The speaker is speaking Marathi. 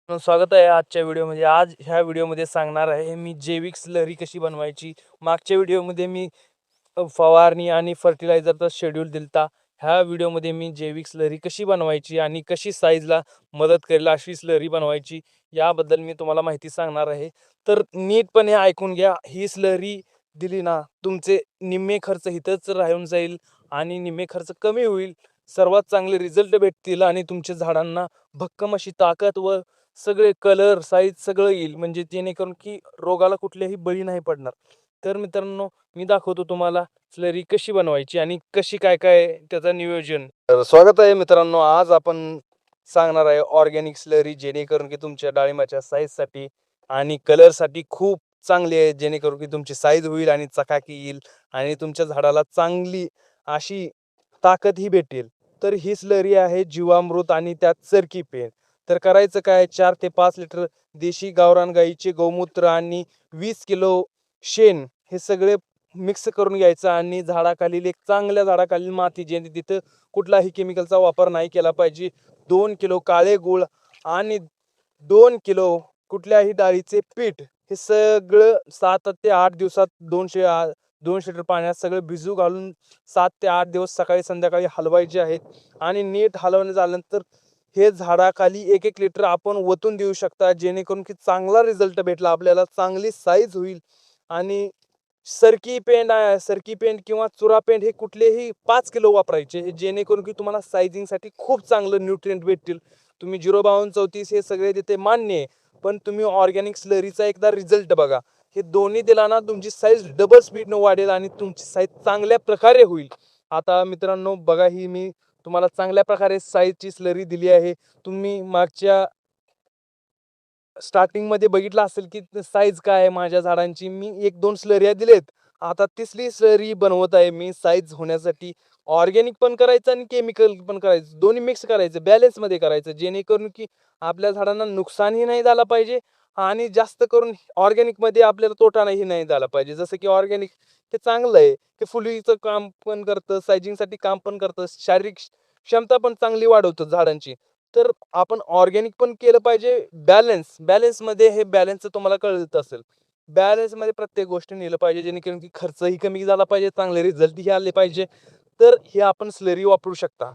स्वागत आहे आजच्या व्हिडिओमध्ये. आज ह्या व्हिडिओमध्ये सांगणार आहे मी जैविक स्लरी कशी बनवायची. मागच्या व्हिडिओमध्ये मी फवारणी आणि फर्टिलायझरचा शेड्यूल दिलता. ह्या व्हिडिओमध्ये मी जैविक स्लरी कशी बनवायची आणि कशी साईजला मदत करेल अशी स्लरी बनवायची याबद्दल मी तुम्हाला माहिती सांगणार आहे. तर नीटपणे ऐकून घ्या. ही स्लरी दिली ना, तुमचे निम्मे खर्च इथंच राहून जाईल आणि निम्मे खर्च कमी होईल. सर्वात चांगले रिझल्ट भेटतील आणि तुमच्या झाडांना भक्कम अशी ताकद व सगळे कलर साईज सगळं येईल, म्हणजे जेणेकरून की रोगाला कुठल्याही बळी नाही पडणार. तर मित्रांनो, मी दाखवतो तुम्हाला स्लरी कशी बनवायची आणि कशी काय काय त्याचं नियोजन. तर स्वागत आहे मित्रांनो. आज आपण सांगणार आहे ऑर्गॅनिक स्लरी, जेणेकरून की तुमच्या डाळिंबाच्या साईजसाठी आणि कलरसाठी खूप चांगली आहे, जेणेकरून की तुमची साईज होईल आणि चकाकी येईल आणि तुमच्या झाडाला चांगली अशी ताकदही भेटेल. तर ही स्लरी आहे जीवामृत आणि त्यात चरकी पेंड. तर करायचं काय, 4 ते 5 लिटर देशी गावरान गाईचे गौमूत्र आणि 20 किलो शेण हे सगळे मिक्स करून घ्यायचं आणि झाडाखालील एक चांगल्या झाडाखालील माती, जे तिथं कुठलाही केमिकलचा वापर नाही केला पाहिजे, 2 किलो काळे गूळ आणि 2 किलो कुठल्याही डाळीचे पीठ हे सगळं 7 ते 8 दिवसात 200 लिटर पाण्यात सगळं भिजू घालून 7 ते 8 दिवस सकाळी संध्याकाळी हलवायचे आहेत. आणि नीट हलवणे झाल्यानंतर हे झाडाखाली 1-1 लिटर आपण ओतून देऊ शकता, जेणेकरून की चांगला रिझल्ट भेटला आपल्याला, चांगली साईज होईल. आणि सरकी पेंड किंवा चुरा पेंड हे कुठलेही 5 किलो वापरायचे, जेणेकरून की तुम्हाला सायझिंगसाठी खूप चांगलं न्यूट्रिएंट भेटतील. तुम्ही 05234 हे सगळे देते मान्य आहे, पण तुम्ही ऑर्गॅनिक स्लरीचा एकदा रिझल्ट बघा. हे दोन्ही दिला ना, तुमची साईज डबल स्पीडनं वाढेल आणि तुमची साईज चांगल्या प्रकारे होईल. आता मित्रांनो बघा, ही मी तुम्हाला चांगल्या प्रकारे साईजची स्लरी दिली आहे. तुम्ही मागच्या स्टार्टिंगमध्ये बघितलं असेल की साईज काय आहे माझ्या झाडांची. मी 1-2 स्लऱ्या दिलेत. आता तिसरी स्लरी बनवत आहे मी साईज होण्यासाठी. ऑर्गॅनिक पण करायचं आणि केमिकल पण करायचं. दोन्ही मिक्स करायचं, बॅलन्समध्ये करायचं, जेणेकरून की आपल्या झाडांना नुकसानही नाही झालं पाहिजे आणि जास्त करून ऑर्गॅनिकमध्ये आपल्याला तोटा नाही झाला पाहिजे. जसं की ऑर्गॅनिक हे चांगलं आहे. हे फुलीचं काम पण करतं, सायझिंगसाठी काम पण करतं, शारीरिक क्षमता पण चांगली वाढवतं झाडांची. तर आपण ऑर्गॅनिक पण केलं पाहिजे. बॅलन्समध्ये हे बॅलन्सचं तुम्हाला कळत असेल. बॅलन्समध्ये प्रत्येक गोष्ट नेलं पाहिजे, जेणेकरून की खर्चही कमी झाला पाहिजे, चांगले रिझल्टही आले पाहिजे. तर हे आपण स्लरी वापरू शकता.